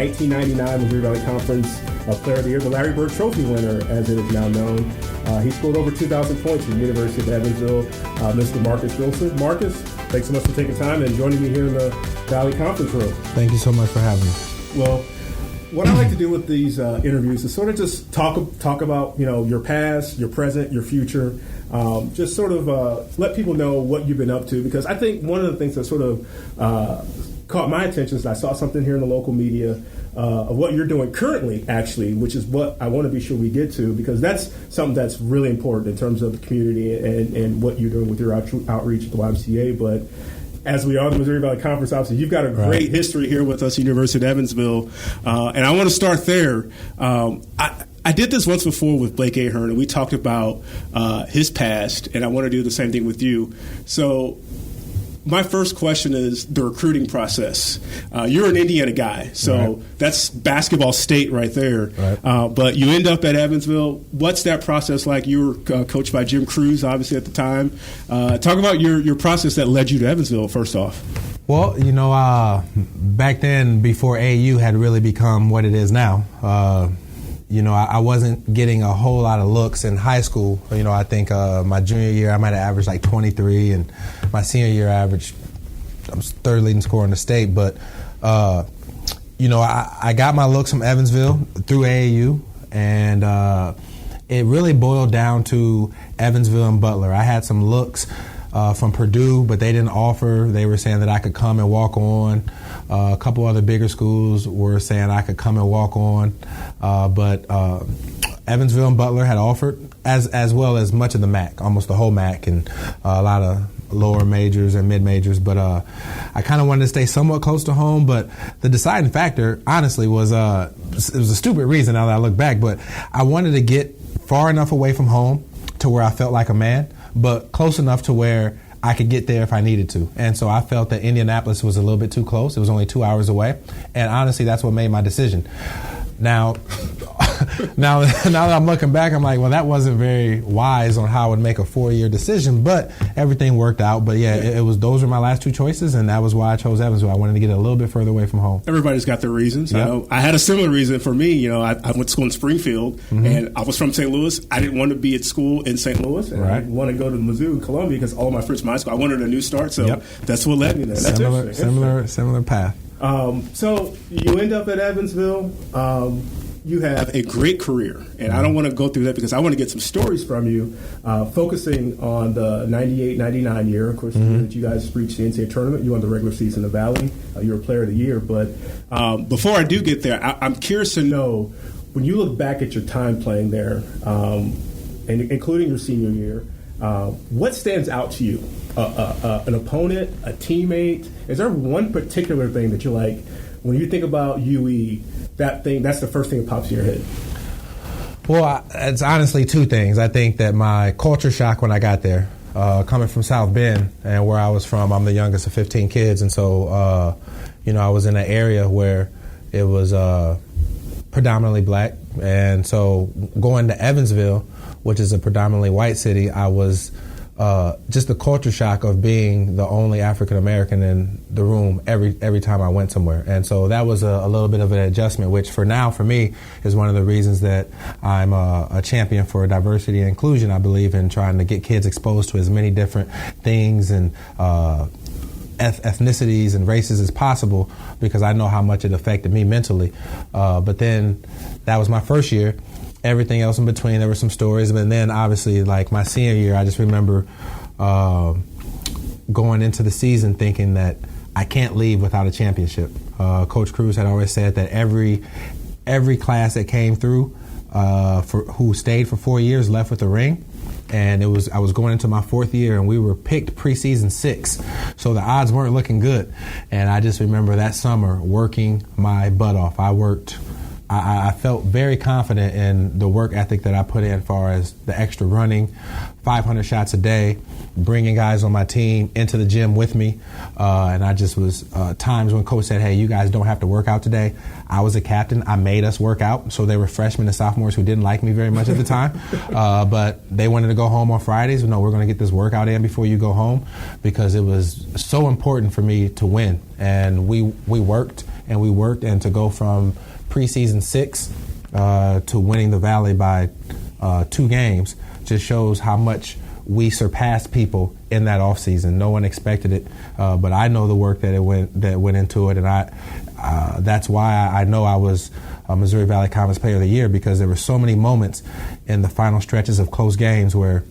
1999 Missouri Valley Conference Player of the Year, the Larry Bird Trophy winner, as it is now known. He scored over 2,000 points for the University of Evansville. Mr. Marcus Wilson. Marcus, thanks so much for taking time and joining me here in the Valley Conference Room. Thank you so much for having me. Well, what I like to do with these interviews is sort of just talk about, your past, your present, your future. Just sort of let people know what you've been up to, because I think one of the things that sort of caught my attention is I saw something here in the local media of what you're doing currently, actually, which is what I want to be sure we get to, because that's something that's really important in terms of the community and what you're doing with your outreach at the YMCA. But as we are the Missouri Valley Conference, obviously, you've got a great history here with us, University of Evansville. And I want to start there. I did this once before with Blake Ahern, and we talked about his past, and I want to do the same thing with you. So my first question is the recruiting process. You're an Indiana guy, so that's basketball state right there. Right. But you end up at Evansville. What's that process like? You were coached by Jim Cruz, obviously, at the time. Talk about your process that led you to Evansville, first off. Well, back then, before AAU had really become what it is now, I wasn't getting a whole lot of looks in high school. I think my junior year I might have averaged like 23, and my senior year I was third leading scorer in the state. But, I got my looks from Evansville through AAU, and it really boiled down to Evansville and Butler. I had some looks from Purdue, but they didn't offer. They were saying that I could come and walk on. A couple other bigger schools were saying I could come and walk on. But Evansville and Butler had offered, as well as much of the MAC, almost the whole MAC, and a lot of lower majors and mid-majors. But I kind of wanted to stay somewhat close to home. But the deciding factor, honestly, was it was a stupid reason now that I look back, but I wanted to get far enough away from home to where I felt like a man, but close enough to where I could get there if I needed to. And so I felt that Indianapolis was a little bit too close. It was only 2 hours away. And honestly, that's what made my decision. Now that I'm looking back, I'm like, well, that wasn't very wise on how I would make a 4-year decision, but everything worked out. But yeah, those were my last two choices, and that was why I chose Evansville. I wanted to get a little bit further away from home. Everybody's got their reasons. Yep. I had a similar reason for me. I went to school in Springfield, and I was from St. Louis. I didn't want to be at school in St. Louis, and I didn't want to go to Mizzou, Columbia, because all my friends from high school, I wanted a new start, so that's what led me there. That's similar path. So you end up at Evansville. You have a great career, and I don't want to go through that because I want to get some stories from you, focusing on the 98-99 year, of course, the year that you guys reached the NCAA tournament. You won the regular season of the Valley. You were Player of the Year. But before I do get there, I'm curious to know, when you look back at your time playing there, and including your senior year, what stands out to you? An opponent, a teammate? Is there one particular thing that you're like, when you think about UE, that's the first thing that pops in your head? Well, it's honestly two things. I think that my culture shock when I got there, coming from South Bend, and where I was from, I'm the youngest of 15 kids, and so I was in an area where it was predominantly black, and so going to Evansville, which is a predominantly white city, I was just the culture shock of being the only African American in the room every time I went somewhere. And so that was a little bit of an adjustment, which for me is one of the reasons that I'm a champion for diversity and inclusion. I believe in trying to get kids exposed to as many different things and ethnicities and races as possible, because I know how much it affected me mentally. But then that was my first year. Everything else in between, there were some stories. But then obviously, like my senior year, I just remember going into the season thinking that I can't leave without a championship. Coach Cruz had always said that every class that came through who stayed for 4 years left with a ring. And I was going into my fourth year, and we were picked preseason 6th. So the odds weren't looking good. And I just remember that summer working my butt off. I felt very confident in the work ethic that I put in, as far as the extra running, 500 shots a day, bringing guys on my team into the gym with me. And I just was times when coach said, hey, you guys don't have to work out today. I was a captain. I made us work out. So they were freshmen and sophomores who didn't like me very much at the time. But they wanted to go home on Fridays. No, we're going to get this workout in before you go home, because it was so important for me to win. And we worked. and we worked, and to go from preseason 6 to winning the Valley by 2 games just shows how much we surpassed people in that offseason. No one expected it, but I know the work that went into it, and that's why I know I was a Missouri Valley Conference Player of the Year, because there were so many moments in the final stretches of close games where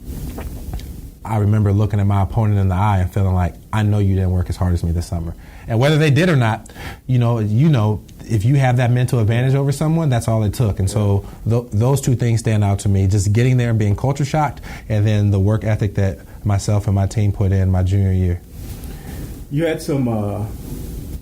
I remember looking at my opponent in the eye and feeling like, I know you didn't work as hard as me this summer. And whether they did or not, you know, if you have that mental advantage over someone, that's all it took. And so those 2 things stand out to me, just getting there and being culture shocked, and then the work ethic that myself and my team put in my junior year. You had some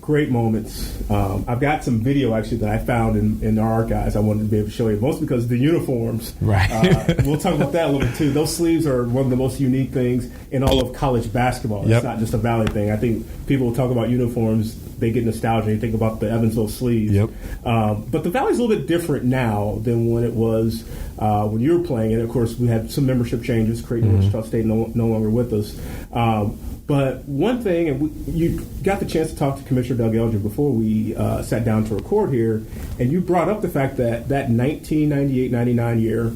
great moments. I've got some video actually that I found in the archives I wanted to be able to show you, mostly because of the uniforms. Right. We'll talk about that a little bit too. Those sleeves are one of the most unique things in all of college basketball. It's not just a Valley thing. I think people will talk about uniforms, they get nostalgia. They think about the Evansville sleeves. Yep. But the Valley's a little bit different now than when it was when you were playing. And of course, we had some membership changes. Creighton and Wichita State no longer with us. But one thing, and you got the chance to talk to Commissioner Doug Elger before we sat down to record here, and you brought up the fact that 1998-99 year,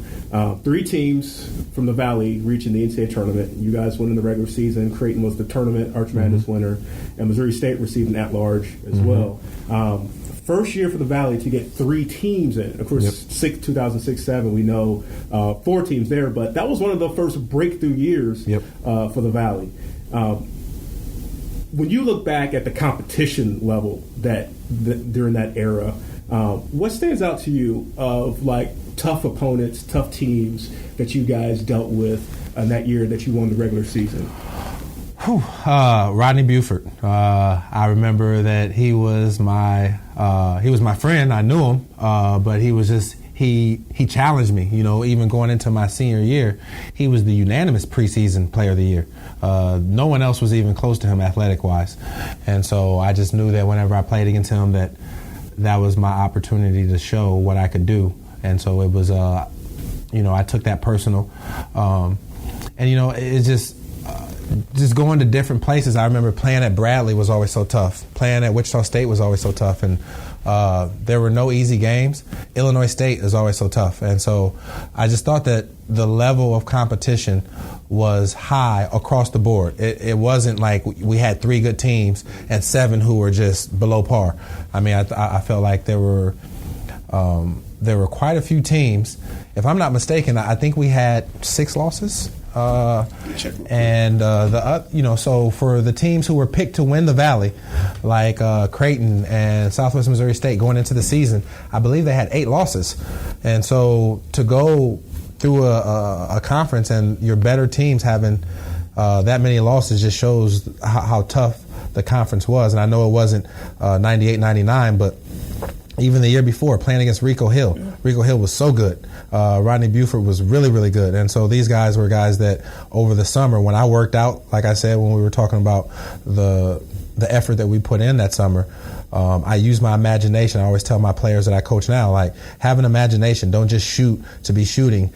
3 teams from the Valley reaching the NCAA tournament. You guys won in the regular season. Creighton was the tournament Arch Madness winner, and Missouri State received an at-large as well. First year for the Valley to get 3 teams in. Of course, 2006-07, we know 4 teams there, but that was one of the first breakthrough years for the Valley. When you look back at the competition level during that era, what stands out to you of like tough opponents, tough teams that you guys dealt with in that year that you won the regular season? Rodney Buford. I remember that he was my friend. I knew him, but he was just. He challenged me, you know, even going into my senior year. He was the unanimous preseason player of the year. No one else was even close to him athletic-wise. And so I just knew that whenever I played against him that was my opportunity to show what I could do. And so it was, I took that personal. And, you know, it's just going to different places. I remember playing at Bradley was always so tough. Playing at Wichita State was always so tough. And there were no easy games. Illinois State is always so tough. And so I just thought that the level of competition was high across the board. It wasn't like we had 3 good teams and 7 who were just below par. I mean, I felt like there were quite a few teams. If I'm not mistaken, I think we had 6 losses. And so for the teams who were picked to win the Valley, like Creighton and Southwest Missouri State going into the season, I believe they had 8 losses. And so to go through a conference and your better teams having that many losses just shows how tough the conference was. And I know it wasn't 98-99, but even the year before, playing against Rico Hill. Rico Hill was so good. Rodney Buford was really, really good. And so these guys were guys that over the summer, when I worked out, like I said, when we were talking about the effort that we put in that summer, I use my imagination. I always tell my players that I coach now, like, have an imagination. Don't just shoot to be shooting.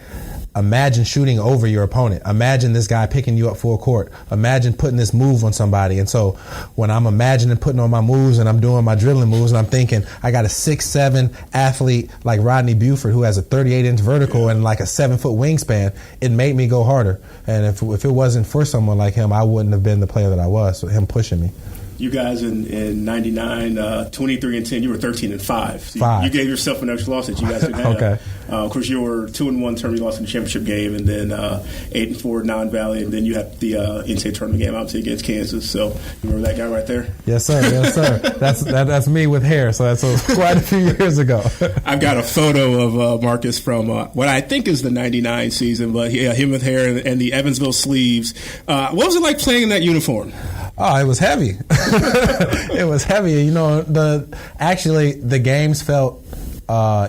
Imagine shooting over your opponent. Imagine this guy picking you up full court. Imagine putting this move on somebody. And so when I'm imagining putting on my moves and I'm doing my dribbling moves and I'm thinking I got a 6'7" athlete like Rodney Buford who has a 38-inch vertical and like a 7-foot wingspan, it made me go harder. And if it wasn't for someone like him, I wouldn't have been the player that I was, so him pushing me. You guys in 99, 23-10, you were 13-5. So you gave yourself an extra loss that you guys didn't have. Okay. Of course, you were 2-1 term. You lost in the championship game, and then 8-4 non-Valley, and then you had the NCAA tournament game obviously against Kansas. So you remember that guy right there? Yes, sir. Yes, sir. That's me with hair. So that's quite a few years ago. I've got a photo of Marcus from what I think is the 99 season, but yeah, him with hair and the Evansville sleeves. What was it like playing in that uniform? Oh, it was heavy. It was heavy. You know, the games felt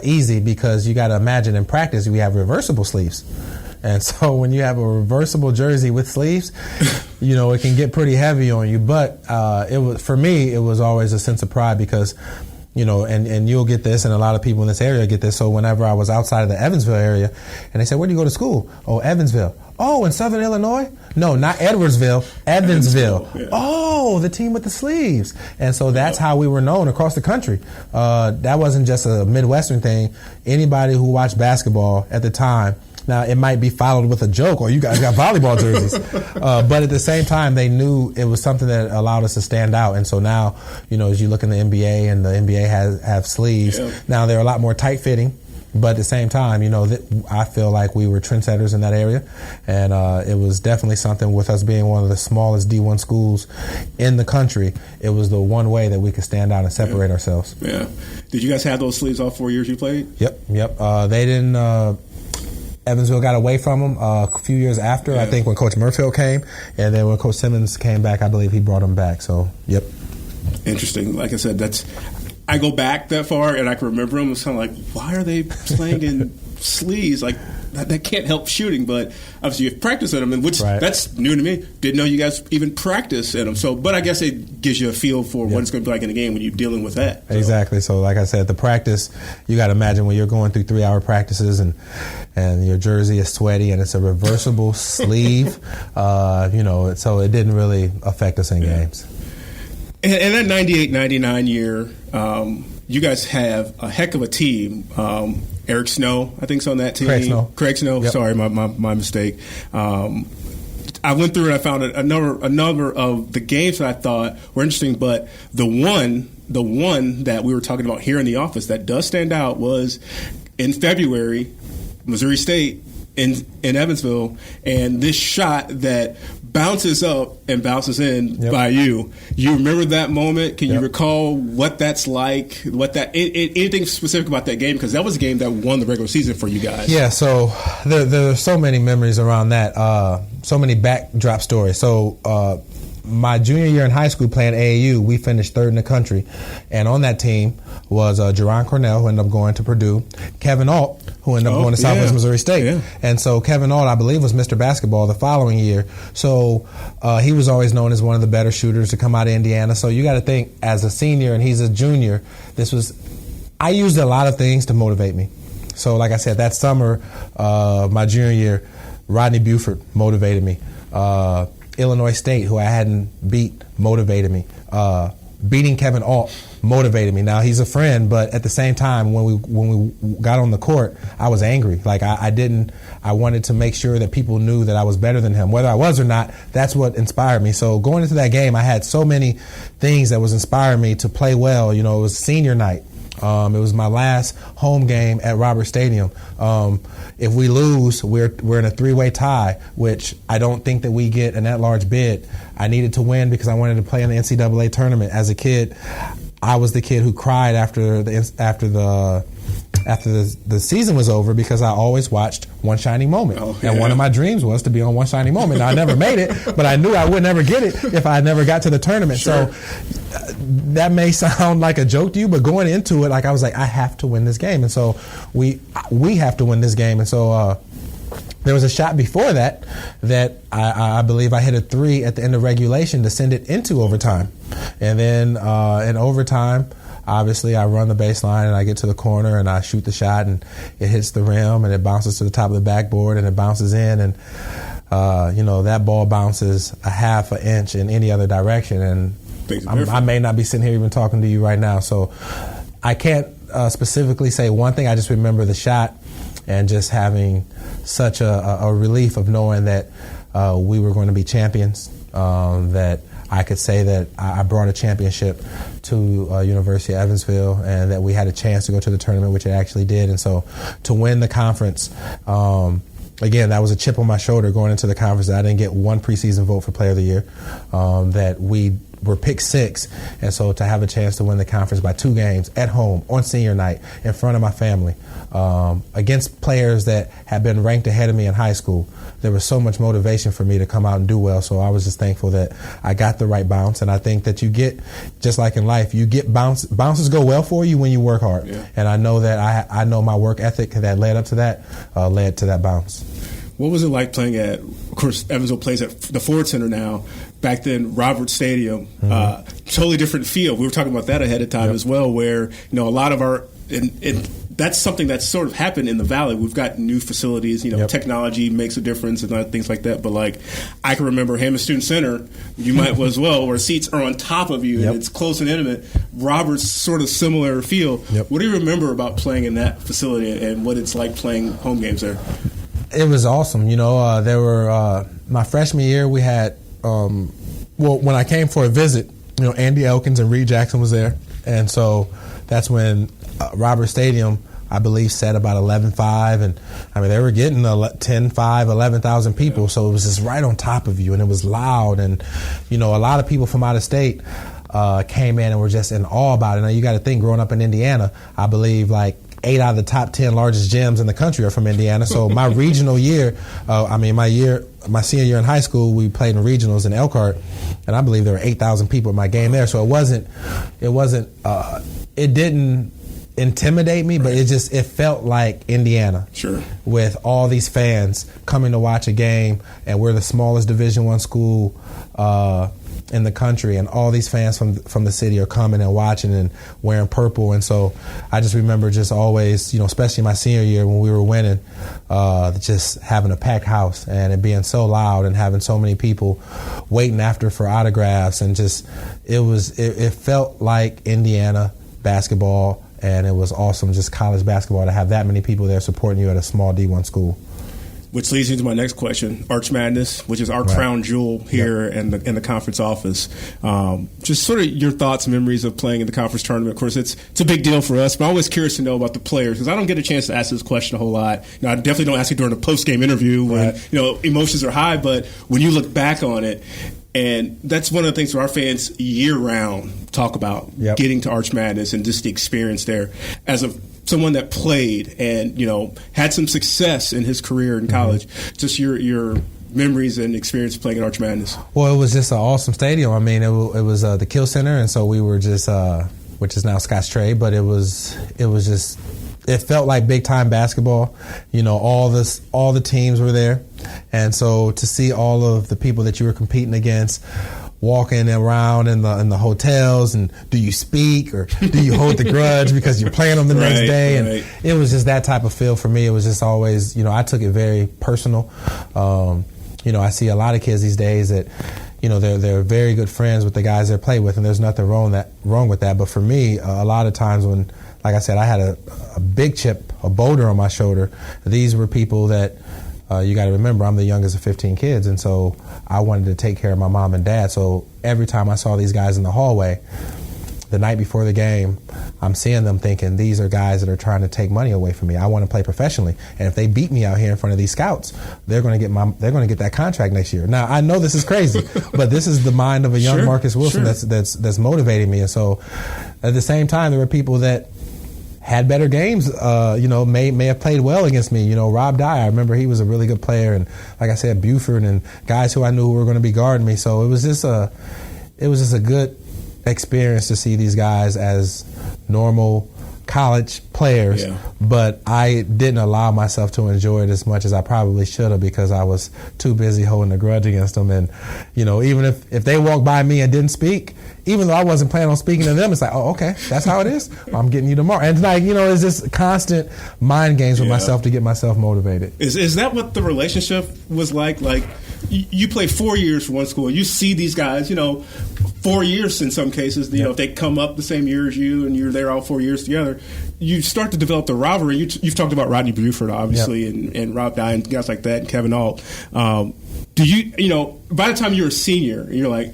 easy because you got to imagine in practice we have reversible sleeves. And so when you have a reversible jersey with sleeves, you know, it can get pretty heavy on you. But for me, it was always a sense of pride because, you know, and you'll get this, and a lot of people in this area get this. So whenever I was outside of the Evansville area, and they said, "Where do you go to school?" "Oh, Evansville." Oh, in Southern Illinois? No, not Edwardsville, Evansville. Yeah. Oh, the team with the sleeves. And so that's how we were known across the country. That wasn't just a Midwestern thing. Anybody who watched basketball at the time, now it might be followed with a joke, or you guys got volleyball jerseys. But at the same time, they knew it was something that allowed us to stand out. And so now, as you look in the NBA, and the NBA have sleeves, now they're a lot more tight-fitting. But at the same time, I feel like we were trendsetters in that area. And it was definitely something, with us being one of the smallest D1 schools in the country, it was the one way that we could stand out and separate ourselves. Yeah. Did you guys have those sleeves all 4 years you played? Yep. They didn't... Evansville got away from them a few years after, I think, when Coach Murfield came. And then when Coach Simmons came back, I believe he brought them back. So, yep. Interesting. Like I said, I go back that far, and I can remember them. It's kind of like, why are they playing in sleeves? Like, that can't help shooting, but obviously you've practiced in them, and that's new to me. Didn't know you guys even practice in them. So, but I guess it gives you a feel for what it's going to be like in the game when you're dealing with that. So. Exactly. So, like I said, the practice, you got to imagine when you're going through 3-hour practices and your jersey is sweaty and it's a reversible sleeve, so it didn't really affect us in games. And that 98-99 year, you guys have a heck of a team. Eric Snow, I think, is on that team. Craig Snow. Yep. Sorry, my mistake. I went through and I found a number of the games that I thought were interesting, but the one that we were talking about here in the office that does stand out was in February, Missouri State in Evansville, and this shot that bounces up and bounces in by you. You remember that moment? Can you recall what that's like? Anything specific about that game? Because that was a game that won the regular season for you guys. Yeah, so there are so many memories around that. So many backdrop stories. So my junior year in high school playing AAU, we finished third in the country. And on that team was Jerron Cornell, who ended up going to Purdue, Kevin Alt, who ended up going to Southwest Missouri State. Yeah. And so Kevin Alt, I believe, was Mr. Basketball the following year. So he was always known as one of the better shooters to come out of Indiana. So you got to think, as a senior and he's a junior, I used a lot of things to motivate me. So like I said, that summer, my junior year, Rodney Buford motivated me. Illinois State, who I hadn't beat, motivated me. Beating Kevin Alt motivated me. Now, he's a friend, but at the same time, when we got on the court, I was angry. Like, I wanted to make sure that people knew that I was better than him. Whether I was or not, that's what inspired me. So going into that game, I had so many things that was inspiring me to play well. It was senior night. It was my last home game at Robert Stadium. If we lose, we're in a 3-way tie, which I don't think that we get an at-large bid. I needed to win because I wanted to play in the NCAA tournament. As a kid, I was the kid who cried after the season was over because I always watched One Shining Moment. And one of my dreams was to be on One Shining Moment. Now, I never made it, but I knew I would never get it if I never got to the tournament. Sure. So that may sound like a joke to you, but going into it, I was like, I have to win this game. And so we have to win this game. And so there was a shot before that I believe I hit a 3 at the end of regulation to send it into overtime. And then in overtime, obviously, I run the baseline and I get to the corner and I shoot the shot and it hits the rim and it bounces to the top of the backboard and it bounces in and that ball bounces a half an inch in any other direction and I may not be sitting here even talking to you right now. So I can't specifically say one thing. I just remember the shot and just having such a relief of knowing that we were going to be champions, that I could say that I brought a championship to University of Evansville and that we had a chance to go to the tournament, which it actually did. And so to win the conference, again, that was a chip on my shoulder going into the conference that I didn't get one preseason vote for Player of the Year, that we were picked 6. And so to have a chance to win the conference by 2 games at home on senior night in front of my family, against players that had been ranked ahead of me in high school, there was so much motivation for me to come out and do well. So I was just thankful that I got the right bounce. And I think that you get, just like in life, you get bounces go well for you when you work hard. Yeah. And I know that I know my work ethic that led up to that, led to that bounce. What was it like playing at, of course, Evansville plays at the Ford Center now. Back then, Robert Stadium, totally different feel. We were talking about that ahead of time as well, where, a lot of our, that's something that's sort of happened in the Valley. We've got new facilities, technology makes a difference and other things like that. But like, I can remember Hammond Student Center, you might as well, where seats are on top of you and it's close and intimate. Robert's sort of similar feel. What do you remember about playing in that facility and what it's like playing home games there? It was awesome. There were my freshman year, we had when I came for a visit, Andy Elkins and Reed Jackson was there, and so that's when Robert Stadium, I believe, set about 11,500, and I mean they were getting 10,500, 11,000 people, so it was just right on top of you, and it was loud, and a lot of people from out of state came in and were just in awe about it. Now you got to think, growing up in Indiana, I believe like 8 out of the top 10 largest gyms in the country are from Indiana. So my regional year, my senior year in high school, we played in regionals in Elkhart, and I believe there were 8,000 people at my game there. So it didn't intimidate me, but it felt like Indiana. Sure. With all these fans coming to watch a game, and we're the smallest Division I school in the country, and all these fans from the city are coming and watching and wearing purple. And so I just remember just always, especially my senior year when we were winning, just having a packed house and it being so loud and having so many people waiting for autographs, and just it felt like Indiana basketball, and it was awesome, just college basketball, to have that many people there supporting you at a small D1 school. Which leads me to my next question, Arch Madness, which is our crown jewel here in the conference office. Just sort of your thoughts and memories of playing in the conference tournament. Of course, it's a big deal for us, but I'm always curious to know about the players, because I don't get a chance to ask this question a whole lot. I definitely don't ask it during a post-game interview when emotions are high, but when you look back on it, and that's one of the things our fans year-round talk about, getting to Arch Madness and just the experience there. As someone that played and had some success in his career in college, just your memories and experience playing at Arch Madness. Well, it was just an awesome stadium. I mean, it was the Kill Center, and so we were just which is now Scotts Trade, but it was just. It felt like big time basketball. All the teams were there, and so to see all of the people that you were competing against walking around in the hotels, and do you speak or do you hold the grudge because you're playing them the next day? And it was just that type of feel for me. It was just always, I took it very personal. I see a lot of kids these days that, they're very good friends with the guys they play with, and there's nothing wrong with that. But for me, a lot of times when, like I said, I had a big chip, a boulder on my shoulder, these were people that you got to remember, I'm the youngest of 15 kids, and so I wanted to take care of my mom and dad. So every time I saw these guys in the hallway, the night before the game, I'm seeing them thinking, these are guys that are trying to take money away from me. I want to play professionally, and if they beat me out here in front of these scouts, they're going to get that contract next year. Now I know this is crazy, but this is the mind of a young Marcus Wilson that's motivating me. And so at the same time, there were people that had better games, may have played well against me. Rob Dye, I remember he was a really good player, and like I said, Buford and guys who I knew who were going to be guarding me. So it was just a good experience to see these guys as normal college players, but I didn't allow myself to enjoy it as much as I probably should have, because I was too busy holding a grudge against them. And even if they walked by me and didn't speak, even though I wasn't planning on speaking to them, it's like, oh, okay, that's how it is. I'm getting you tomorrow. And it's like, it's just constant mind games with myself to get myself motivated. Is that what the relationship was like? Like, you play 4 years for one school, and you see these guys, 4 years in some cases, if they come up the same year as you and you're there all 4 years together, you start to develop the rivalry. You've talked about Rodney Buford, obviously, and Rob Dye and guys like that, and Kevin Ault. Do you, by the time you're a senior, and you're like,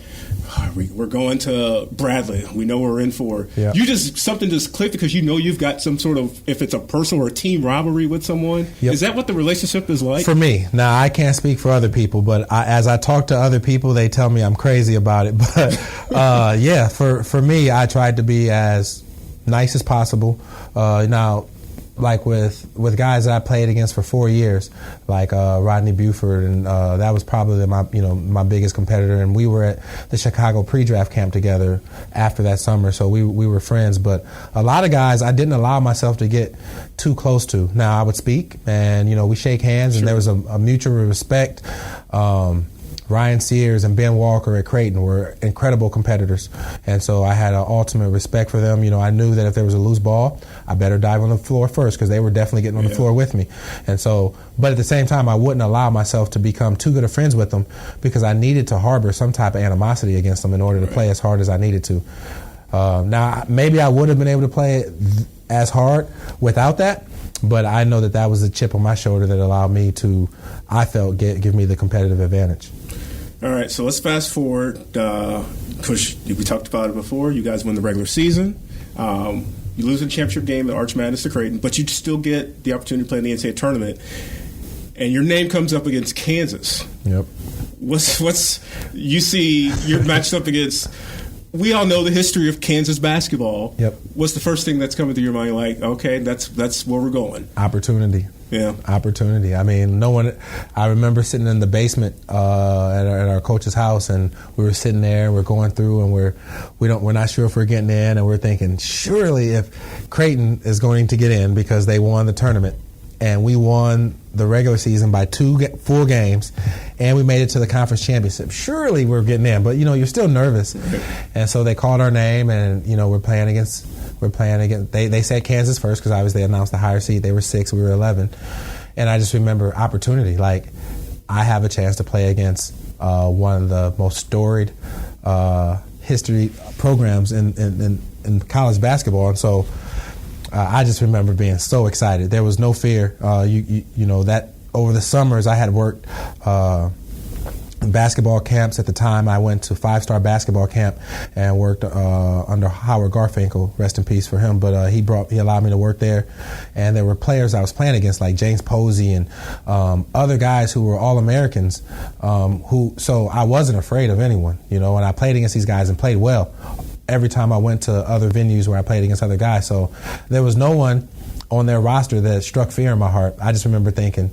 we're going to Bradley, we know what we're in for. Something just clicked because you've got some sort of, if it's a personal or a team rivalry with someone. Is that what the relationship is like? For me, now I can't speak for other people, but as I talk to other people, they tell me I'm crazy about it. But for me, I tried to be as nice as possible. Now, like with guys that I played against for 4 years, like Rodney Buford, and that was probably my biggest competitor. And we were at the Chicago pre-draft camp together after that summer, so we were friends. But a lot of guys I didn't allow myself to get too close to. Now I would speak, and we shake hands, and there was a mutual respect. Ryan Sears and Ben Walker at Creighton were incredible competitors, and so I had an ultimate respect for them. I knew that if there was a loose ball, I better dive on the floor first because they were definitely getting on the floor with me. And so, but at the same time, I wouldn't allow myself to become too good of friends with them because I needed to harbor some type of animosity against them in order to play as hard as I needed to. Now, maybe I would have been able to play as hard without that, but I know that was a chip on my shoulder that allowed me to, I felt, give me the competitive advantage. All right, so let's fast forward. Because we talked about it before. You guys win the regular season. You lose the championship game at Arch Madness to Creighton, but you still get the opportunity to play in the NCAA tournament. And your name comes up against Kansas. Yep. You see you're matched up against. We all know the history of Kansas basketball. Yep. What's the first thing that's coming through your mind? Like, okay, that's where we're going. Opportunity. Yeah. Opportunity. I mean, I remember sitting in the basement at our coach's house, and we were sitting there, and we're going through, and we're not sure if we're getting in, and we're thinking, surely if Creighton is going to get in because they won the tournament, and we won the regular season by 2 full games, and we made it to the conference championship. Surely we're getting in, but you're still nervous. Right. And so they called our name, and we're playing against. They said Kansas first because obviously they announced the higher seed. They were 6, we were 11, and I just remember opportunity. Like, I have a chance to play against one of the most storied history programs in college basketball, and so. I just remember being so excited. There was no fear. That over the summers I had worked basketball camps at the time. I went to 5-star basketball camp and worked under Howard Garfinkel, rest in peace for him. But he allowed me to work there, and there were players I was playing against like James Posey and other guys who were All-Americans. So I wasn't afraid of anyone, and I played against these guys and played well. Every time I went to other venues where I played against other guys. So there was no one on their roster that struck fear in my heart. I just remember thinking,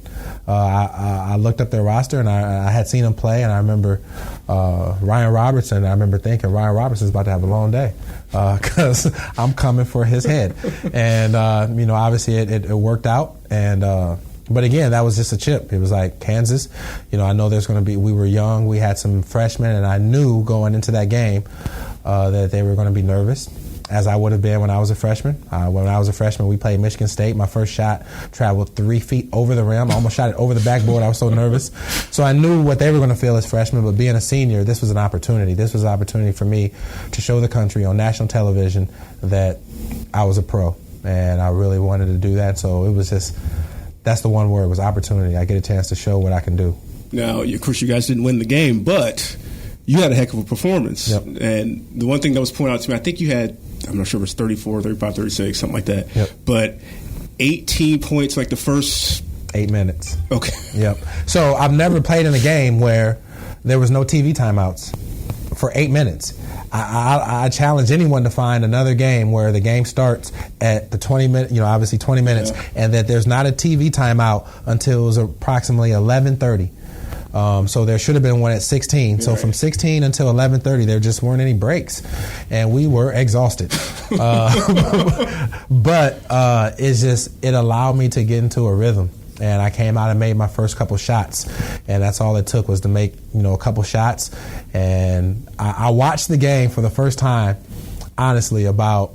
I looked up their roster, and I had seen them play, and I remember Ryan Robertson. I remember thinking, Ryan Robertson's about to have a long day because I'm coming for his head. And, obviously it worked out. And but again, that was just a chip. It was like Kansas. I know there's going to be, we were young, we had some freshmen, and I knew going into that game that they were going to be nervous, as I would have been when I was a freshman. When I was a freshman, we played Michigan State. My first shot traveled 3 feet over the rim. I almost shot it over the backboard. I was so nervous. So I knew what they were going to feel as freshmen, but being a senior, this was an opportunity. This was an opportunity for me to show the country on national television that I was a pro, and I really wanted to do that. So it was just, that's the one word, was opportunity. I get a chance to show what I can do. Now, of course, you guys didn't win the game, but you had a heck of a performance. Yep. And the one thing that was pointed out to me, I think you had, I'm not sure if it was 34, 35, 36, something like that. Yep. But 18 points like the first 8 minutes. Okay. Yep. So I've never played in a game where there was no TV timeouts for 8 minutes. I challenge anyone to find another game where the game starts at the 20 minute, obviously 20 minutes, and that there's not a TV timeout until it was approximately 11:30. So there should have been one at 16. So from 16 until 11:30, there just weren't any breaks, and we were exhausted. But it allowed me to get into a rhythm. And I came out and made my first couple shots, and that's all it took was to make a couple shots. And I watched the game for the first time, honestly, about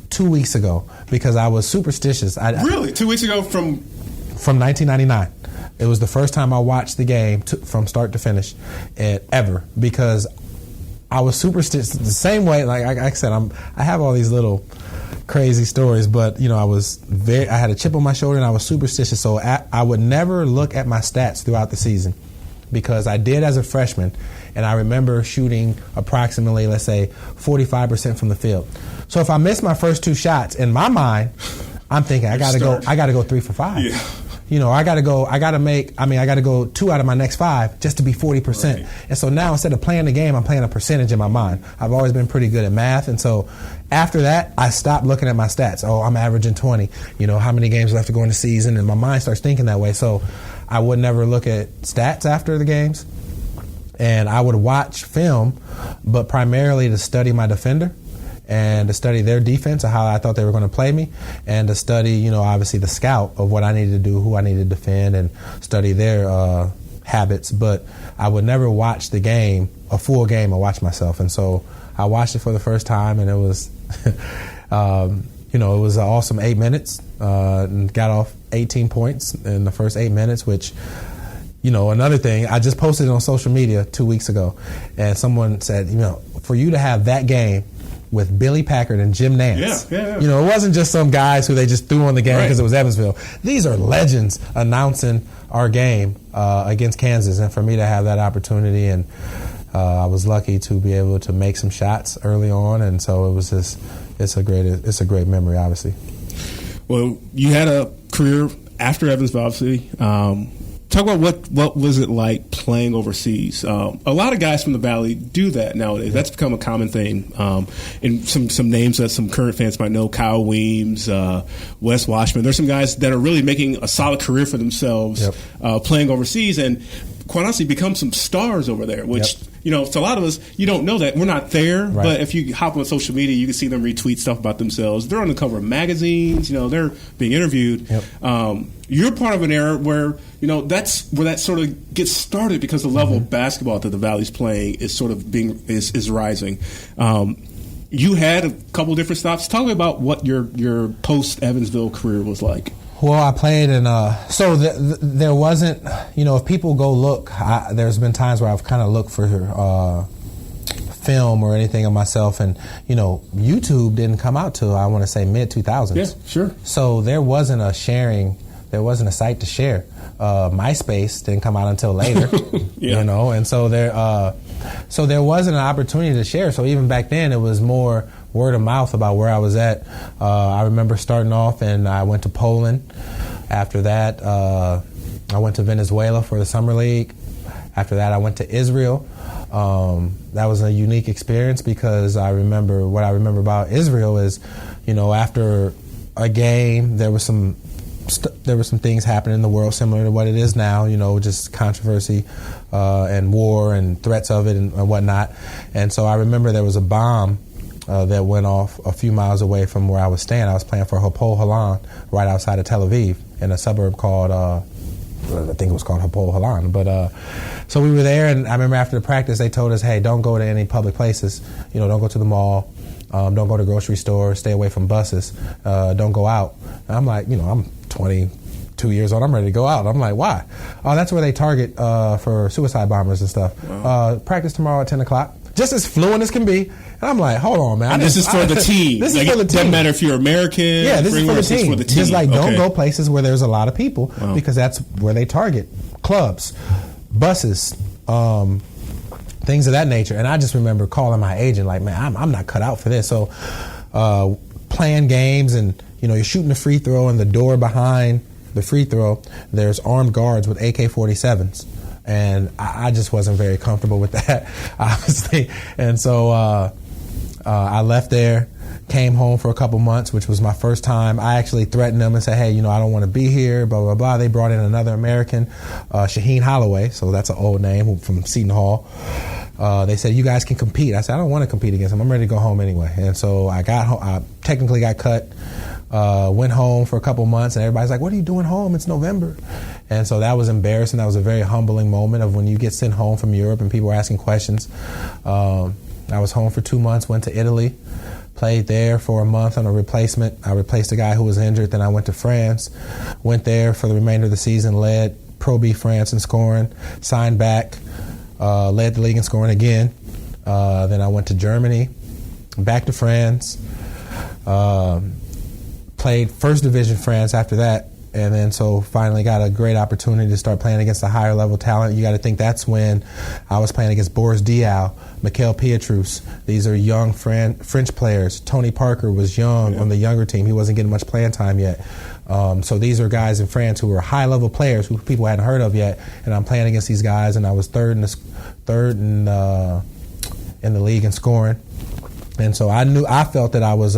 2 weeks ago because I was superstitious. Really, 2 weeks ago from 1999. It was the first time I watched the game from start to finish, ever, because I was superstitious the same way. Like I said, I have all these little crazy stories, but I had a chip on my shoulder and I was superstitious, so I would never look at my stats throughout the season because I did as a freshman, and I remember shooting approximately, let's say, 45% from the field. So if I miss my first 2 shots, in my mind, I'm thinking I got to go 3 for 5. Yeah. I got to go 2 out of my next 5 just to be 40%. Right. And so now instead of playing the game, I'm playing a percentage in my mind. I've always been pretty good at math. And so after that, I stopped looking at my stats. Oh, I'm averaging 20. How many games left to go in the season? And my mind starts thinking that way. So I would never look at stats after the games. And I would watch film, but primarily to study my defender and to study their defense, of how I thought they were going to play me, and to study, obviously the scout of what I needed to do, who I needed to defend, and study their habits, but I would never watch the game, a full game, or watch myself. And so I watched it for the first time, and it was, it was an awesome 8 minutes. And got off 18 points in the first 8 minutes, which, another thing, I just posted it on social media 2 weeks ago, and someone said, for you to have that game with Billy Packard and Jim Nance. Yeah. It wasn't just some guys who they just threw on the game because it was Evansville. These are legends announcing our game against Kansas, and for me to have that opportunity, and I was lucky to be able to make some shots early on, and so it was just it's a great memory, obviously. Well, you had a career after Evansville, obviously. Talk about what was it like playing overseas? A lot of guys from the Valley do that nowadays. Yeah. That's become a common thing. And some names that some current fans might know: Kyle Weems, Wes Washman. There's some guys that are really making a solid career for themselves playing overseas, and quite honestly, become some stars over there. Which to a lot of us, you don't know that. We're not there, but if you hop on social media, you can see them retweet stuff about themselves. They're on the cover of magazines. They're being interviewed. You're part of an era where that's where that sort of gets started, because the level of basketball that the Valley's playing is sort of is rising. You had a couple different stops. Talk to me about what your post Evansville career was like. Well, I played in there wasn't, if people go look, there's been times where I've kind of looked for film or anything of myself, and YouTube didn't come out till, I want to say, mid-2000s. Yeah, sure. So there wasn't a site to share. MySpace didn't come out until later, and so there wasn't an opportunity to share. So even back then, it was more word of mouth about where I was at. I remember starting off, and I went to Poland. After that, I went to Venezuela for the summer league. After that, I went to Israel. That was a unique experience, because what I remember about Israel is, after a game, there was some things happening in the world similar to what it is now, just controversy and war and threats of it and whatnot. And so I remember there was a bomb that went off a few miles away from where I was staying. I was playing for Hapoel Holon right outside of Tel Aviv in a suburb called, I think it was called Hapoel Holon. But so we were there, and I remember after the practice they told us, hey, don't go to any public places. Don't go to the mall. Don't go to grocery stores. Stay away from buses. Don't go out. And I'm like, I'm 22 years old. I'm ready to go out. I'm like, why? Oh, that's where they target for suicide bombers and stuff. Wow. Practice tomorrow at 10 o'clock. Just as fluent as can be. And I'm like, hold on, man. And this is for the team. This is for the team. It doesn't matter if you're American. Yeah, this is for the team. Just like don't go places where there's a lot of people, because that's where they target. Clubs, buses, things of that nature. And I just remember calling my agent like, man, I'm not cut out for this. So playing games, and you're shooting a free throw, and the door behind the free throw, there's armed guards with AK-47s. And I just wasn't very comfortable with that, obviously. And so I left there, came home for a couple months, which was my first time. I actually threatened them and said, hey, I don't want to be here, blah, blah, blah. They brought in another American, Shaheen Holloway, so that's an old name, from Seton Hall. They said, you guys can compete. I said, I don't want to compete against them. I'm ready to go home anyway. And so I technically got cut. Went home for a couple months, and everybody's like, what are you doing home? It's November. And so that was embarrassing. That was a very humbling moment of when you get sent home from Europe and people are asking questions. I was home for 2 months, went to Italy, played there for a month on a replacement. I replaced a guy who was injured. Then I went to France, went there for the remainder of the season, led Pro B France in scoring, signed back, led the league in scoring again. Then I went to Germany, back to France, played First Division France after that, and then so finally got a great opportunity to start playing against a higher level talent. You got to think that's when I was playing against Boris Diaw, Mikel Pietrus. These are young French players. Tony Parker was young on the younger team. He wasn't getting much playing time yet. So these are guys in France who were high level players who people hadn't heard of yet, and I'm playing against these guys, and I was third in the league in scoring. And so I felt that I was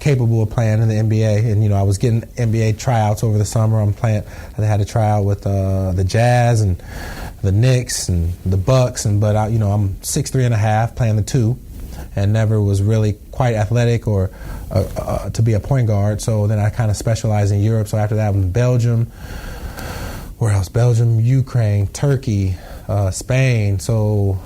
capable of playing in the NBA, and I was getting NBA tryouts over the summer. I had a tryout with the Jazz and the Knicks and the Bucks, but I'm 6'3.5", playing the 2, and never was really quite athletic or to be a point guard. So then I kind of specialized in Europe. So after that, I was in Belgium, where else? Belgium, Ukraine, Turkey, Spain. So,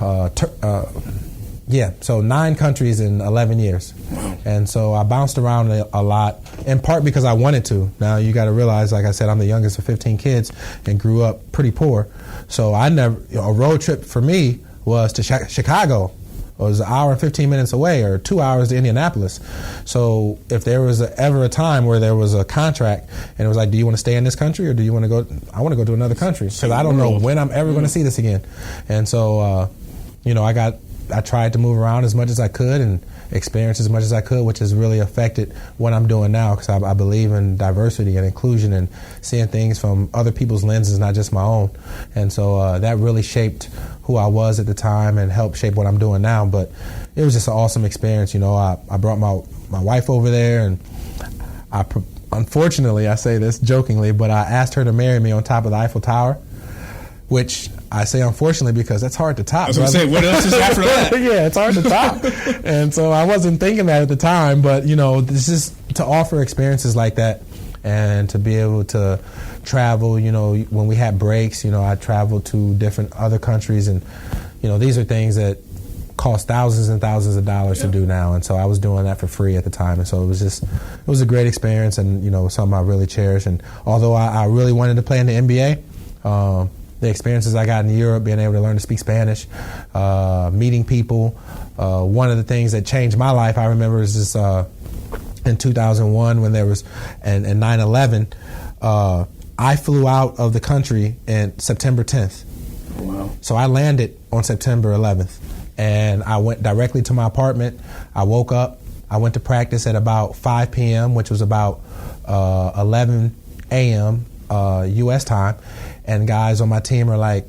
so 9 countries in 11 years. Wow. And so I bounced around a lot, in part because I wanted to. Now, you got to realize, like I said, I'm the youngest of 15 kids and grew up pretty poor. So a road trip for me was to Chicago. It was an hour and 15 minutes away, or 2 hours to Indianapolis. So if there was ever a time where there was a contract and it was like, do you want to stay in this country or do you want to go? I want to go to another country because I don't know when I'm ever going to see this again. And so, I tried to move around as much as I could and experience as much as I could, which has really affected what I'm doing now because I believe in diversity and inclusion and seeing things from other people's lenses, not just my own. And so that really shaped who I was at the time and helped shape what I'm doing now. But it was just an awesome experience. I brought my wife over there, and unfortunately, I say this jokingly, but I asked her to marry me on top of the Eiffel Tower, which I say unfortunately because that's hard to top. I was going to say, what else is after that? Yeah, it's hard to top. And so I wasn't thinking that at the time, but, this is to offer experiences like that and to be able to travel, when we had breaks, I traveled to different other countries, and, these are things that cost thousands and thousands of dollars to do now. And so I was doing that for free at the time. And so it was a great experience and, something I really cherish. And although I really wanted to play in the NBA, the experiences I got in Europe, being able to learn to speak Spanish, meeting people. One of the things that changed my life, I remember, is this in 2001 when there was, and 9/11, I flew out of the country in September 10th. Wow. So I landed on September 11th, and I went directly to my apartment. I woke up. I went to practice at about 5 p.m., which was about 11 a.m. U.S. time. And guys on my team are like,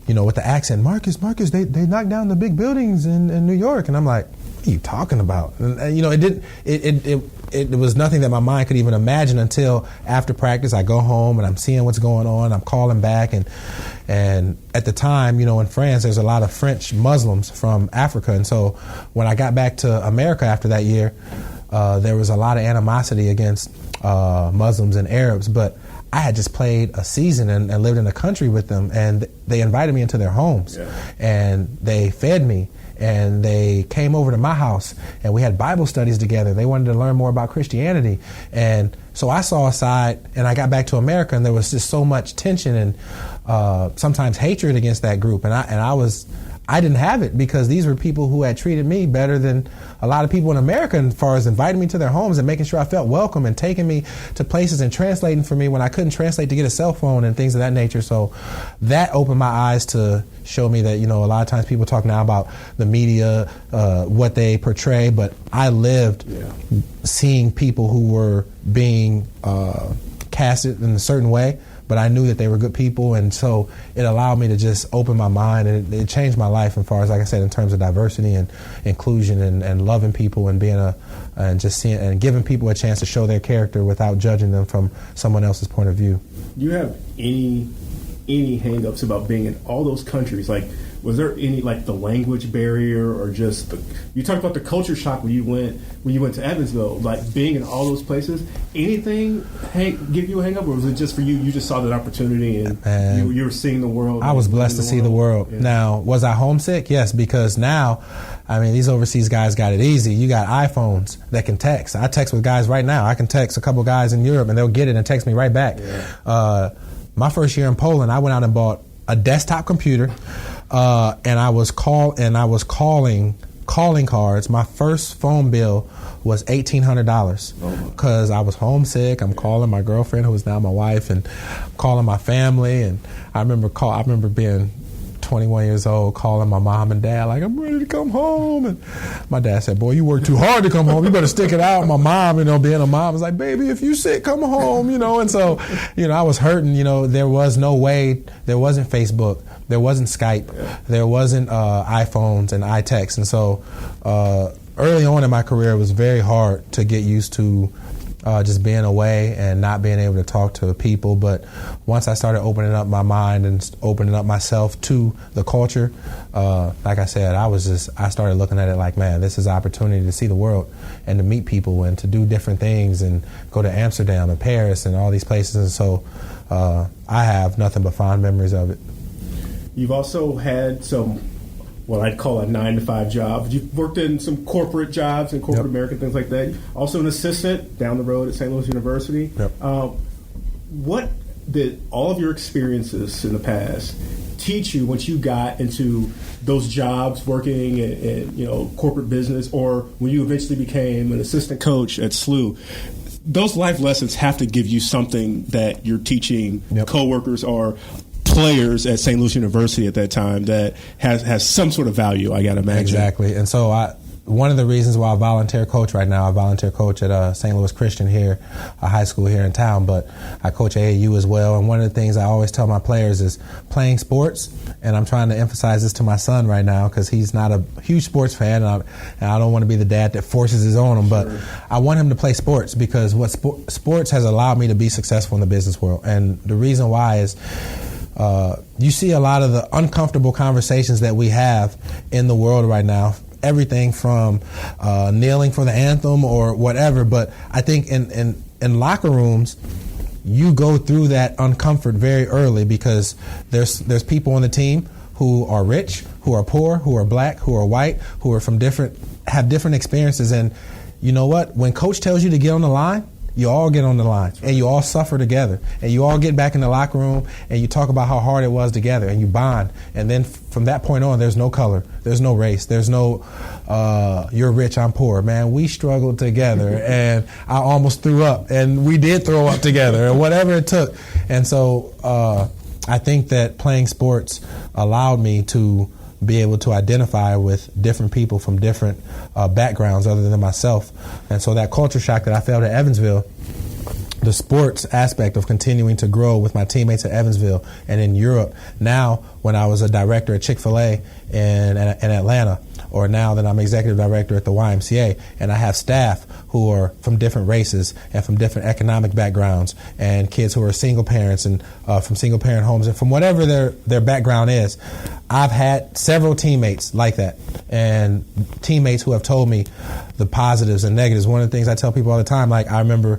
with the accent, Marcus, they knocked down the big buildings in New York. And I'm like, what are you talking about? And it was nothing that my mind could even imagine until after practice. I go home and I'm seeing what's going on. I'm calling back. And at the time, in France, there's a lot of French Muslims from Africa. And so when I got back to America after that year, there was a lot of animosity against Muslims and Arabs. But I had just played a season and lived in a country with them, and they invited me into their homes, and they fed me, and they came over to my house, and we had Bible studies together. They wanted to learn more about Christianity, and so I saw a side, and I got back to America, and there was just so much tension and sometimes hatred against that group, and I didn't have it because these were people who had treated me better than a lot of people in America as far as inviting me to their homes and making sure I felt welcome and taking me to places and translating for me when I couldn't translate to get a cell phone and things of that nature. So that opened my eyes to show me that, a lot of times people talk now about the media, what they portray, but I lived seeing people who were being casted in a certain way. But I knew that they were good people, and so it allowed me to just open my mind, and it changed my life as far as, like I said, in terms of diversity and inclusion and loving people and being and just seeing and giving people a chance to show their character without judging them from someone else's point of view. Do you have any hang-ups about being in all those countries? Like, was there any, the language barrier, or just you talked about the culture shock when you went to Evansville, being in all those places? Anything give you a hang-up, or was it just for you just saw that opportunity and you were seeing the world? I was blessed to see the world. Yeah. Now, was I homesick? Yes, because now, these overseas guys got it easy. You got iPhones that can text. I text with guys right now. I can text a couple guys in Europe, and they'll get it and text me right back. Yeah. My first year in Poland, I went out and bought a desktop computer, and I was calling cards. My first phone bill was $1,800 because I was homesick. I'm calling my girlfriend, who is now my wife, and calling my family. And I remember being 21 years old, calling my mom and dad, like, I'm ready to come home. And my dad said, boy, you work too hard to come home. You better stick it out. My mom, being a mom, was like, baby, if you sick, come home, And so, I was hurting. There was no way. There wasn't Facebook. There wasn't Skype. There wasn't iPhones and iText. And so early on in my career, it was very hard to get used to just being away and not being able to talk to people. But once I started opening up my mind and opening up myself to the culture, like I said, I started looking at it like, man, this is an opportunity to see the world and to meet people and to do different things and go to Amsterdam and Paris and all these places. And so I have nothing but fond memories of it. You've also had some, what I'd call a 9-to-5 job. You've worked in some corporate jobs in corporate America, things like that. Also an assistant down the road at St. Louis University. What did all of your experiences in the past teach you once you got into those jobs working in corporate business, or when you eventually became an assistant coach at SLU? Those life lessons have to give you something that you're teaching coworkers or players at St. Louis University at that time that has some sort of value, I got to imagine. Exactly. And so one of the reasons why I volunteer coach right now, I volunteer coach at St. Louis Christian here, a high school here in town, but I coach AAU as well. And one of the things I always tell my players is playing sports, and I'm trying to emphasize this to my son right now because he's not a huge sports fan, and I don't want to be the dad that forces it on him, but I want him to play sports because what sports has allowed me to be successful in the business world. And the reason why is you see a lot of the uncomfortable conversations that we have in the world right now, everything from kneeling for the anthem or whatever. But I think in locker rooms, you go through that uncomfort very early because there's people on the team who are rich, who are poor, who are black, who are white, who are have different experiences. And you know what? When coach tells you to get on the line, you all get on the line, and you all suffer together, and you all get back in the locker room, and you talk about how hard it was together, and you bond. And then from that point on, there's no color, there's no race, there's no you're rich, I'm poor. Man, we struggled together, and I almost threw up, and we did throw up together, and whatever it took. And so I think that playing sports allowed me to be able to identify with different people from different backgrounds other than myself. And so that culture shock that I felt at Evansville, the sports aspect of continuing to grow with my teammates at Evansville and in Europe, now when I was a director at Chick-fil-A in Atlanta, or now that I'm executive director at the YMCA, and I have staff who are from different races and from different economic backgrounds, and kids who are single parents and from single parent homes, and from whatever their background is. I've had several teammates like that, and teammates who have told me the positives and negatives. One of the things I tell people all the time, like I remember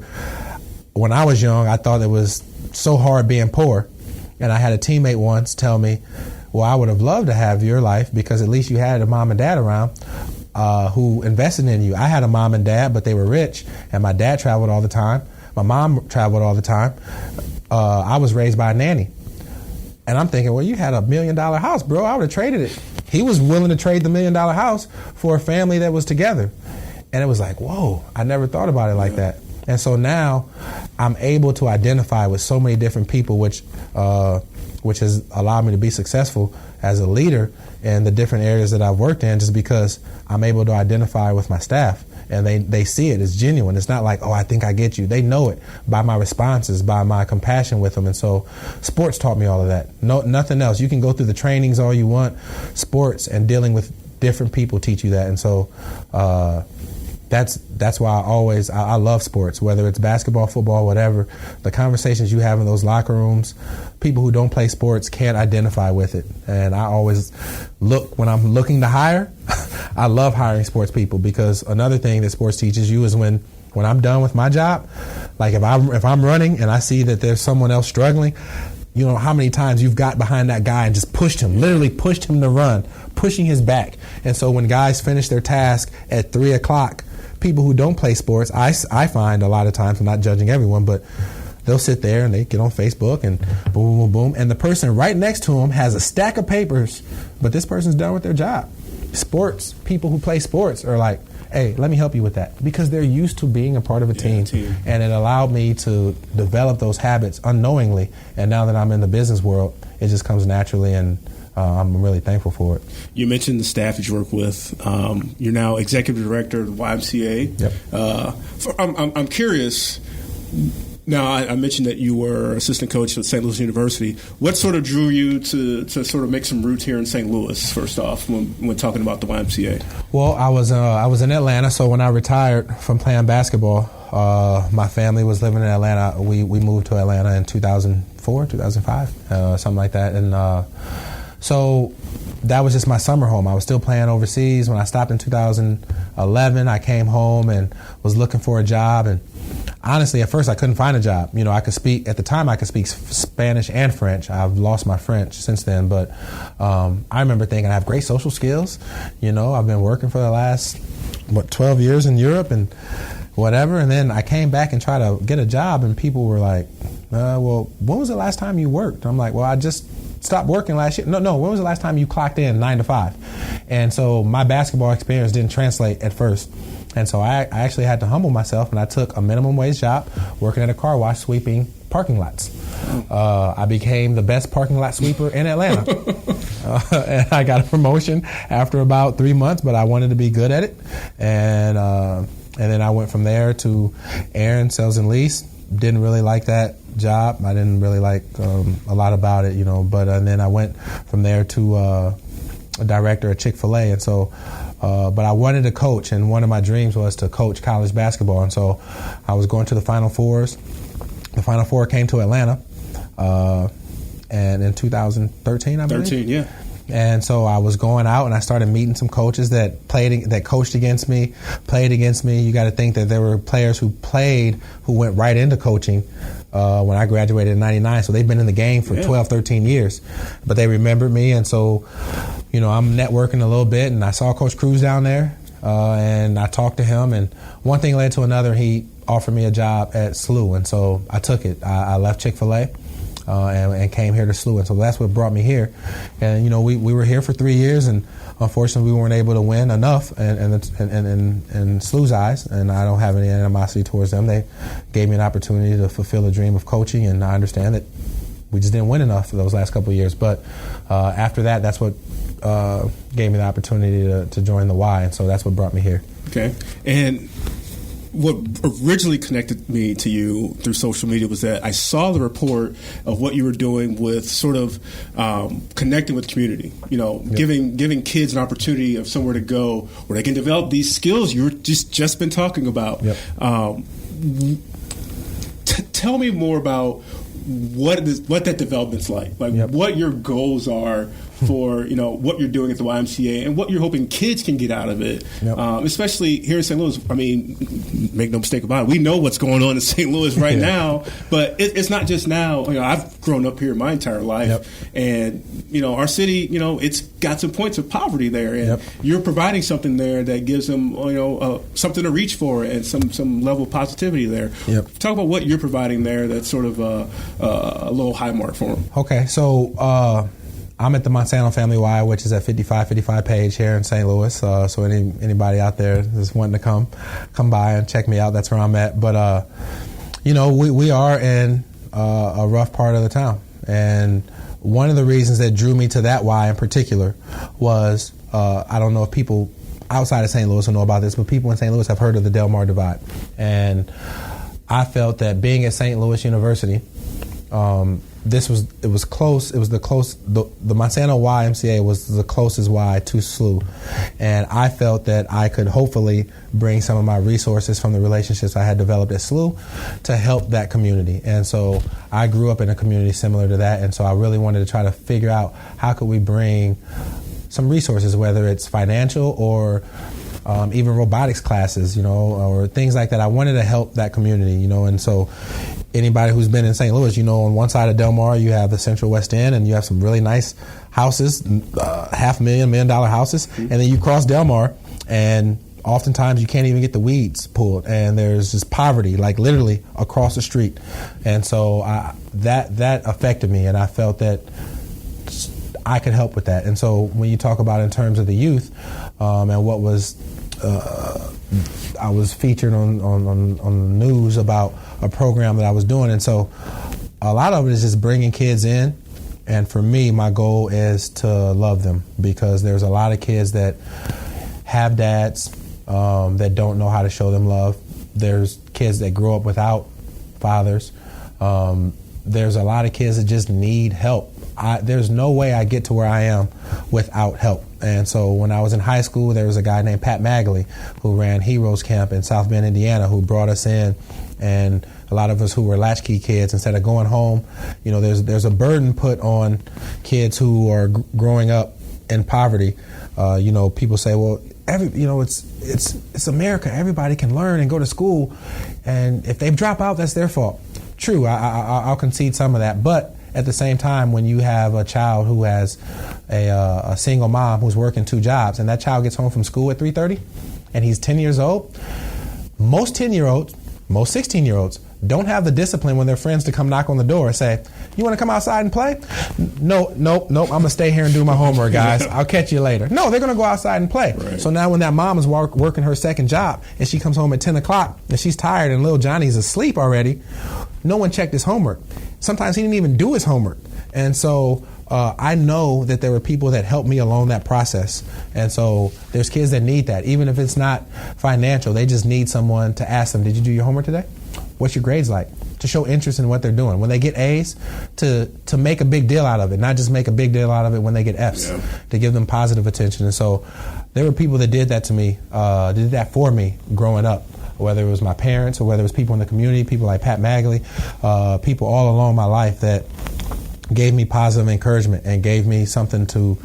when I was young, I thought it was so hard being poor, and I had a teammate once tell me, well, I would have loved to have your life because at least you had a mom and dad around who invested in you. I had a mom and dad, but they were rich, and my dad traveled all the time. My mom traveled all the time. I was raised by a nanny. And I'm thinking, well, you had $1 million house, bro. I would have traded it. He was willing to trade the $1 million house for a family that was together. And it was like, whoa, I never thought about it like that. And so now I'm able to identify with so many different people, which has allowed me to be successful as a leader in the different areas that I've worked in, just because I'm able to identify with my staff. And they see it. It's genuine. It's not like, oh, I think I get you. They know it by my responses, by my compassion with them. And so sports taught me all of that. No, nothing else. You can go through the trainings all you want. Sports and dealing with different people teach you that. And so that's why I love sports, whether it's basketball, football, whatever. The conversations you have in those locker rooms, people who don't play sports can't identify with it. And I always look, when I'm looking to hire, I love hiring sports people, because another thing that sports teaches you is when I'm done with my job, like if I'm running and I see that there's someone else struggling, you know how many times you've got behind that guy and just literally pushed him to run, pushing his back. And so when guys finish their task at 3 o'clock, people who don't play sports, I find a lot of times, I'm not judging everyone, but they'll sit there and they get on Facebook and boom, boom, boom. And the person right next to them has a stack of papers, but this person's done with their job. Sports, people who play sports are like, hey, let me help you with that, because they're used to being a part of a team. And it allowed me to develop those habits unknowingly. And now that I'm in the business world, it just comes naturally, and I'm really thankful for it. You mentioned the staff that you work with. You're now executive director of the YMCA. Yep. I'm curious. Now, I mentioned that you were assistant coach at St. Louis University. What sort of drew you to sort of make some roots here in St. Louis, first off, when talking about the YMCA? Well, I was in Atlanta, so when I retired from playing basketball, my family was living in Atlanta. We moved to Atlanta in 2004, 2005, something like that. And so that was just my summer home. I was still playing overseas. When I stopped in 2011, I came home and was looking for a job. And honestly, at first I couldn't find a job. You know, I could speak Spanish and French. I've lost my French since then, but I remember thinking I have great social skills. You know, I've been working for the last 12 years in Europe and whatever. And then I came back and tried to get a job, and people were like, well, when was the last time you worked? I'm like, well, I just stopped working last year. No, when was the last time you clocked in 9 to 5? And so my basketball experience didn't translate at first. And so I actually had to humble myself, and I took a minimum wage job working at a car wash sweeping parking lots. I became the best parking lot sweeper in Atlanta. And I got a promotion after about 3 months, but I wanted to be good at it. And then I went from there to Aaron Sales and Lease. Didn't really like that job. I didn't really like a lot about it, you know. But then I went from there to a director at Chick-fil-A. And so, but I wanted to coach, and one of my dreams was to coach college basketball. And so I was going to the Final Fours. The Final Four came to Atlanta, and in 2013, I believe. 13, yeah. And so I was going out, and I started meeting some coaches that coached against me, played against me. You got to think that there were players who went right into coaching when I graduated in 99. So they've been in the game for 12, 13 years. But they remembered me, and so, you know, I'm networking a little bit, and I saw Coach Cruz down there, and I talked to him, and one thing led to another. He offered me a job at SLU, and so I took it. I left Chick-fil-A. And came here to SLU, and so that's what brought me here. And you know, we were here for 3 years, and unfortunately, we weren't able to win enough. And in SLU's eyes, and I don't have any animosity towards them. They gave me an opportunity to fulfill a dream of coaching, and I understand that we just didn't win enough for those last couple of years. But after that, that's what gave me the opportunity to join the Y, and so that's what brought me here. Okay, and what originally connected me to you through social media was that I saw the report of what you were doing with sort of connecting with community, you know, giving kids an opportunity of somewhere to go where they can develop these skills you were just been talking about. Yep. Tell me more about what that development's like what your goals are for, you know, what you're doing at the YMCA and what you're hoping kids can get out of it, especially here in St. Louis. I mean, make no mistake about it, we know what's going on in St. Louis right now, but it's not just now. You know, I've grown up here my entire life, and you know, our city, you know, it's got some points of poverty there, and you're providing something there that gives them, you know, something to reach for and some level of positivity there. Talk about what you're providing there that's sort of a little high mark for them. Okay, so I'm at the Monsanto Family Y, which is at 5555 Page here in St. Louis. So anybody out there that's wanting to come by and check me out, that's where I'm at. But you know, we are in a rough part of the town, and one of the reasons that drew me to that Y in particular was I don't know if people outside of St. Louis will know about this, but people in St. Louis have heard of the Delmar Divide, and I felt that being at St. Louis University, it was close. It was the Monsanto YMCA was the closest Y to SLU, and I felt that I could hopefully bring some of my resources from the relationships I had developed at SLU to help that community. And so I grew up in a community similar to that, and so I really wanted to try to figure out how could we bring some resources, whether it's financial or even robotics classes, you know, or things like that. I wanted to help that community, you know, and so anybody who's been in St. Louis, you know, on one side of Delmar, you have the Central West End, and you have some really nice houses, $500,000, $1 million houses, and then you cross Delmar, and oftentimes you can't even get the weeds pulled, and there's just poverty, like literally across the street. And so that affected me, and I felt that I could help with that. And so when you talk about in terms of the youth, and what was I was featured on the news about a program that I was doing, and so a lot of it is just bringing kids in. And for me, my goal is to love them, because there's a lot of kids that have dads that don't know how to show them love. There's kids that grow up without fathers. There's a lot of kids that just need help. There's no way I get to where I am without help. And so when I was in high school, there was a guy named Pat Magley who ran Heroes Camp in South Bend, Indiana, who brought us in. And a lot of us who were latchkey kids, instead of going home, you know, there's a burden put on kids who are growing up in poverty. You know, people say, well, it's America. Everybody can learn and go to school, and if they drop out, that's their fault. True, I'll concede some of that, but at the same time, when you have a child who has a single mom who's working 2 jobs, and that child gets home from school at 3:30, and he's 10 years old, most 10-year-olds, most 16-year-olds don't have the discipline when their friends to come knock on the door and say, you want to come outside and play? Nope, I'm going to stay here and do my homework, guys. I'll catch you later. No, they're going to go outside and play. Right. So now when that mom is working her second job and she comes home at 10 o'clock and she's tired and little Johnny's asleep already, no one checked his homework. Sometimes he didn't even do his homework. And so I know that there were people that helped me along that process. And so there's kids that need that. Even if it's not financial, they just need someone to ask them, did you do your homework today? What's your grades like? To show interest in what they're doing. When they get A's, to make a big deal out of it, not just make a big deal out of it when they get F's, to give them positive attention. And so there were people that did that to me, did that for me growing up, whether it was my parents or whether it was people in the community, people like Pat Magley, people all along my life that gave me positive encouragement and gave me something to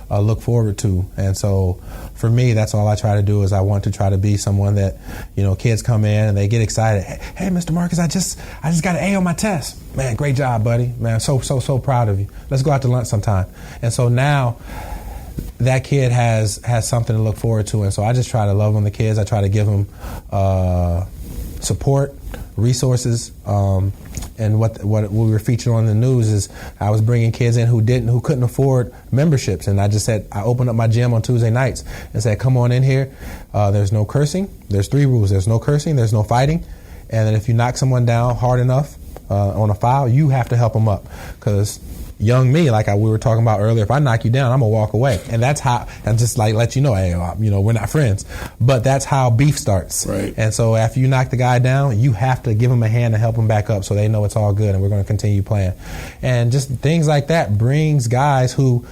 look forward to. And so for me, that's all I try to do is I want to try to be someone that, you know, kids come in and they get excited. Hey, Mr. Marcus, I just got an A on my test. Man, great job, buddy. Man, so proud of you. Let's go out to lunch sometime. And so now that kid has something to look forward to. And so I just try to love on the kids. I try to give them support, resources, and what we were featured on the news is I was bringing kids in who couldn't afford memberships, and I just said I opened up my gym on Tuesday nights and said, come on in here. There's no cursing. There's 3 rules. There's no cursing. There's no fighting. And then if you knock someone down hard enough on a foul, you have to help them up, because young me, like we were talking about earlier, if I knock you down, I'm gonna walk away. And that's how, and just like let you know, hey, you know, we're not friends. But that's how beef starts. Right. And so after you knock the guy down, you have to give him a hand to help him back up so they know it's all good and we're gonna continue playing. And just things like that brings guys who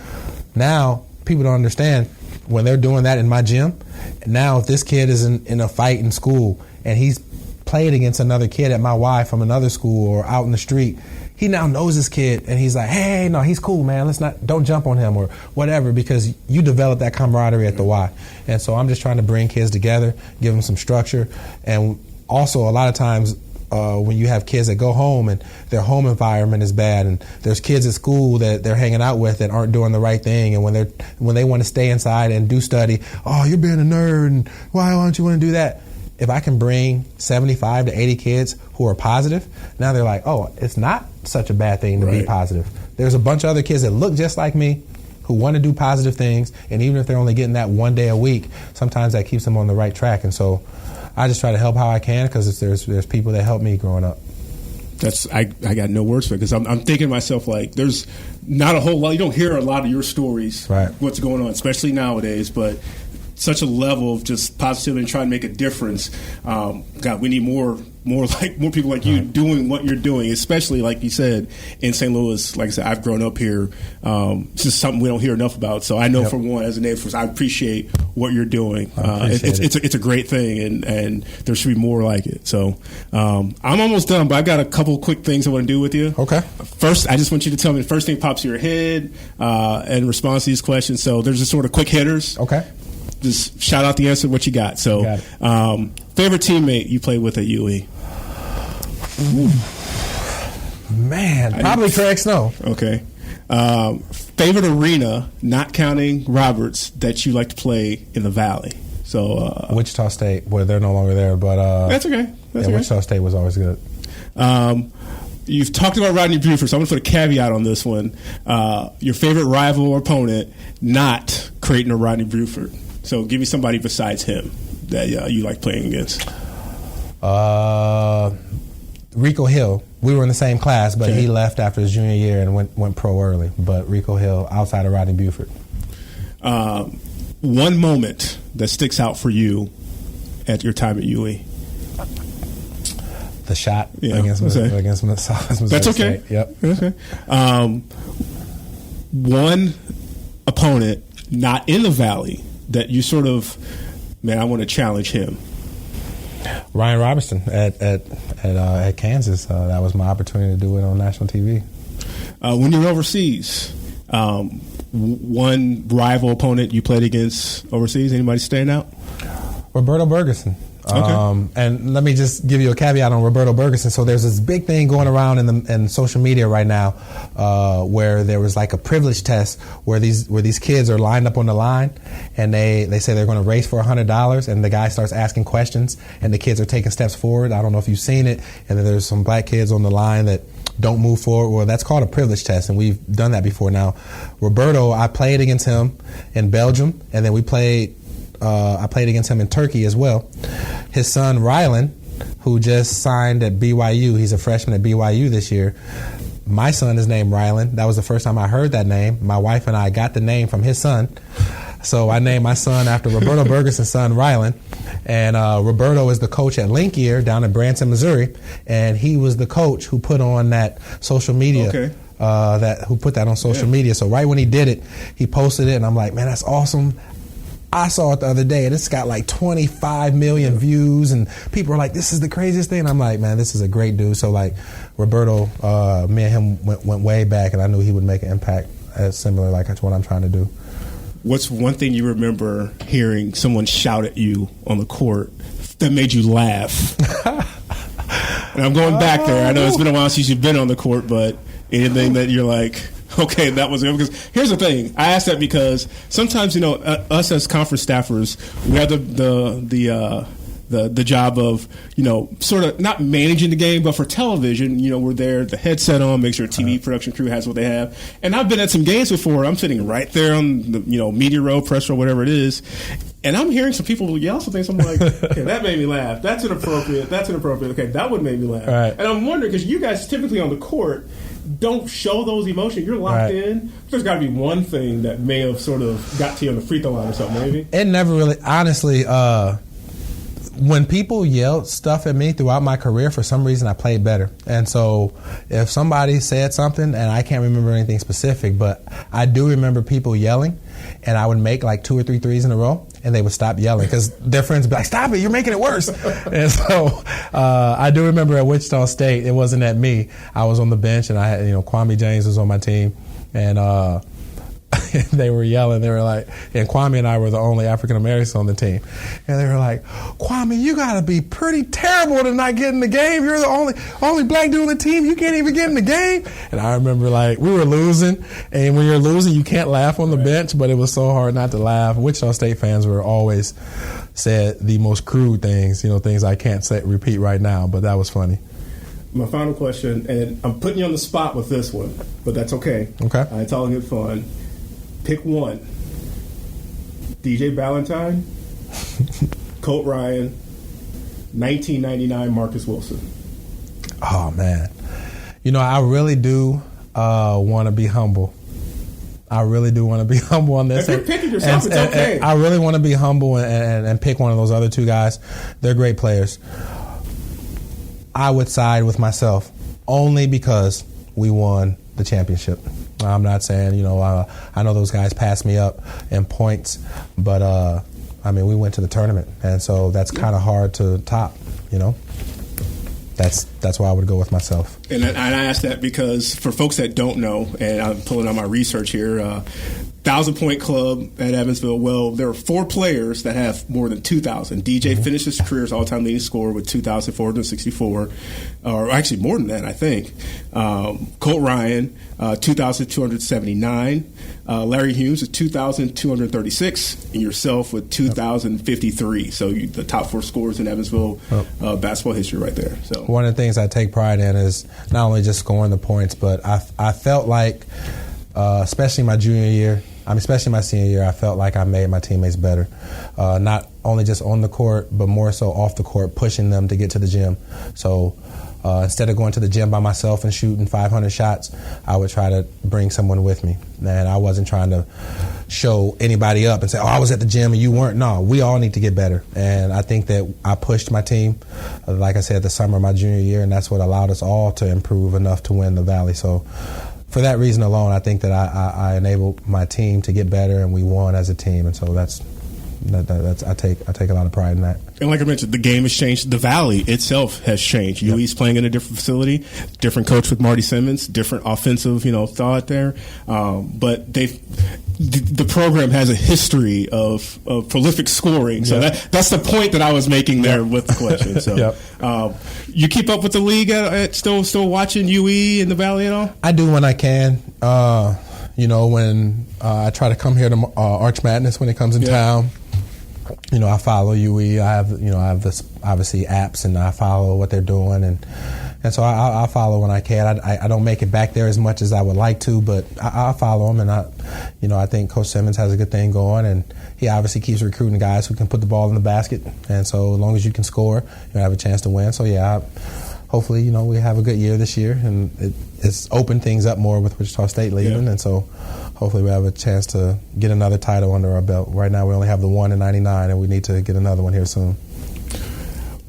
now people don't understand when they're doing that in my gym. Now if this kid is in a fight in school and he's played against another kid at my Y from another school or out in the street, he now knows this kid, and he's like, hey, no, he's cool, man. Don't jump on him or whatever, because you develop that camaraderie at the Y. And so I'm just trying to bring kids together, give them some structure. And also a lot of times when you have kids that go home and their home environment is bad, and there's kids at school that they're hanging out with that aren't doing the right thing, and when they want to stay inside and do study, oh, you're being a nerd, and why don't you want to do that? If I can bring 75 to 80 kids who are positive, now they're like, oh, it's not such a bad thing to be positive. There's a bunch of other kids that look just like me who want to do positive things, and even if they're only getting that 1 day a week, sometimes that keeps them on the right track. And so I just try to help how I can, because there's people that helped me growing up. I got no words for it, because I'm thinking to myself, like, there's not a whole lot. You don't hear a lot of your stories, what's going on, especially nowadays, but such a level of just positivity and trying to make a difference. God, we need more people like you doing what you're doing, especially like you said in St. Louis. Like I said, I've grown up here. It's just something we don't hear enough about. So I know for one, as a native, I appreciate what you're doing. It's a great thing, and there should be more like it. So I'm almost done, but I've got a couple quick things I want to do with you. Okay. First, I just want you to tell me the first thing pops to your head in response to these questions. So there's just sort of quick hitters. Okay. Just shout out the answer, what you got. So, favorite teammate you played with at UE? Man, probably Craig Snow. Okay. Favorite arena, not counting Roberts, that you like to play in the Valley? So Wichita State. Well, they're no longer there, but that's okay. Wichita State was always good. You've talked about Rodney Buford, so I'm going to put a caveat on this one. Your favorite rival or opponent, not Creighton or Rodney Buford. So give me somebody besides him that you like playing against. Rico Hill. We were in the same class, but he left after his junior year and went pro early. But Rico Hill, outside of Rodney Buford. One moment that sticks out for you at your time at UE. The shot against Missouri. That's okay. State. Yep. Okay. One opponent not in the Valley that you sort of, man, I want to challenge him? Ryan Robertson at Kansas. That was my opportunity to do it on national TV. When you're overseas, one rival opponent you played against overseas, anybody stand out? Roberto Bergeson. Okay. And let me just give you a caveat on Roberto Bergeson. So there's this big thing going around in social media right now, where there was like a privilege test where these kids are lined up on the line, and they say they're going to race for $100, and the guy starts asking questions, and the kids are taking steps forward. I don't know if you've seen it, and then there's some black kids on the line that don't move forward. Well, that's called a privilege test, and we've done that before. Now, Roberto, I played against him in Belgium, and then I played against him in Turkey as well. His son, Rylan, who just signed at BYU, he's a freshman at BYU this year. My son is named Rylan. That was the first time I heard that name. My wife and I got the name from his son. So I named my son after Roberto Bergeson's son, Rylan. And Roberto is the coach at Linkier down in Branson, Missouri. And he was the coach who put on that social media. Okay. Who put that on social media. So right when he did it, he posted it, and I'm like, man, that's awesome. I saw it the other day, and it's got like 25 million views, and people are like, this is the craziest thing. And I'm like, man, this is a great dude. So, like, Roberto, me and him went way back, and I knew he would make an impact as similar, like, that's what I'm trying to do. What's one thing you remember hearing someone shout at you on the court that made you laugh? And I'm going back there. I know it's been a while since you've been on the court, but anything that you're like, okay, that was it. Because here's the thing. I ask that because sometimes, us as conference staffers, we have the job of, sort of not managing the game, but for television, we're there, the headset on, make sure TV production crew has what they have. And I've been at some games before. I'm sitting right there on the, media row, press row, whatever it is. And I'm hearing some people yell some things. I'm like, okay, that made me laugh. That's inappropriate. Okay, that would make me laugh. Right. And I'm wondering, because you guys typically on the court don't show those emotions. You're locked in. There's got to be one thing that may have sort of got to you on the free throw line or something, maybe. It never really, honestly, when people yelled stuff at me throughout my career, for some reason I played better. And so if somebody said something, and I can't remember anything specific, but I do remember people yelling, and I would make like 2 or 3 threes in a row, and they would stop yelling because their friends would be like, stop it, you're making it worse. And so I do remember at Wichita State, it wasn't at me. I was on the bench, and I had, Kwame James was on my team, and they were yelling. They were like, and Kwame and I were the only African Americans on the team. And they were like, Kwame, you got to be pretty terrible to not get in the game. You're the only black dude on the team. You can't even get in the game. And I remember, like, we were losing. And when you're losing, you can't laugh on the bench. But it was so hard not to laugh. Wichita State fans were always said the most crude things, things I can't repeat right now. But that was funny. My final question, and I'm putting you on the spot with this one, but that's okay. Okay. It's all good fun. Pick one. DJ Ballantyne, Colt Ryan, 1999 Marcus Wilson. Oh, man. I really do want to be humble. I really do want to be humble on this. If you're picking yourself, it's okay. I really want to be humble and pick one of those other two guys. They're great players. I would side with myself only because we won the championship. I'm not saying, I know those guys passed me up in points, but, we went to the tournament, and so that's kind of hard to top, That's why I would go with myself. And I ask that because for folks that don't know, and I'm pulling on my research here, 1,000-point club at Evansville. Well, there are 4 players that have more than 2,000. DJ finished his career as all-time leading scorer with 2,464, or actually more than that, I think. Colt Ryan, 2,279. Larry Hughes with 2,236, and yourself with 2,053. So the top 4 scorers in Evansville basketball history right there. So one of the things I take pride in is not only just scoring the points, but I felt like, especially my junior year, especially my senior year, I felt like I made my teammates better. Not only just on the court, but more so off the court, pushing them to get to the gym. So instead of going to the gym by myself and shooting 500 shots, I would try to bring someone with me. And I wasn't trying to show anybody up and say, I was at the gym and you weren't. No, we all need to get better. And I think that I pushed my team, like I said, the summer of my junior year, and that's what allowed us all to improve enough to win the Valley. So for that reason alone, I think that I enabled my team to get better, and we won as a team, and so that's I take a lot of pride in that. And like I mentioned, the game has changed. The Valley itself has changed. Yep. UE's playing in a different facility, different coach with Marty Simmons, different offensive, thought there. But the program has a history of prolific scoring. So that's the point that I was making there with the question. So you keep up with the league still watching UE in the Valley at all? I do when I can. When I try to come here to Arch Madness when it comes in town. I follow UE. I have this obviously apps, and I follow what they're doing, and so I follow when I can. I don't make it back there as much as I would like to, but I follow them, and I think Coach Simmons has a good thing going, and he obviously keeps recruiting guys who can put the ball in the basket, and so as long as you can score, you have a chance to win. So hopefully, we have a good year this year, and it's opened things up more with Wichita State leaving, and so hopefully we have a chance to get another title under our belt. Right now we only have the one in '99, and we need to get another one here soon.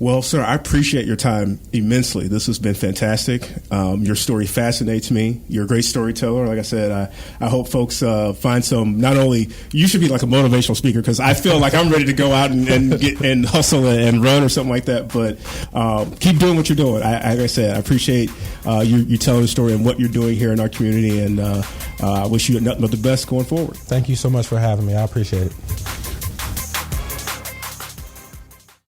Well, sir, I appreciate your time immensely. This has been fantastic. Your story fascinates me. You're a great storyteller. Like I said, I hope folks find some. Not only you should be like a motivational speaker, because I feel like I'm ready to go out and get and hustle and run or something like that. But keep doing what you're doing. Like I said, I appreciate you telling the story and what you're doing here in our community. And I wish you nothing but the best going forward. Thank you so much for having me. I appreciate it.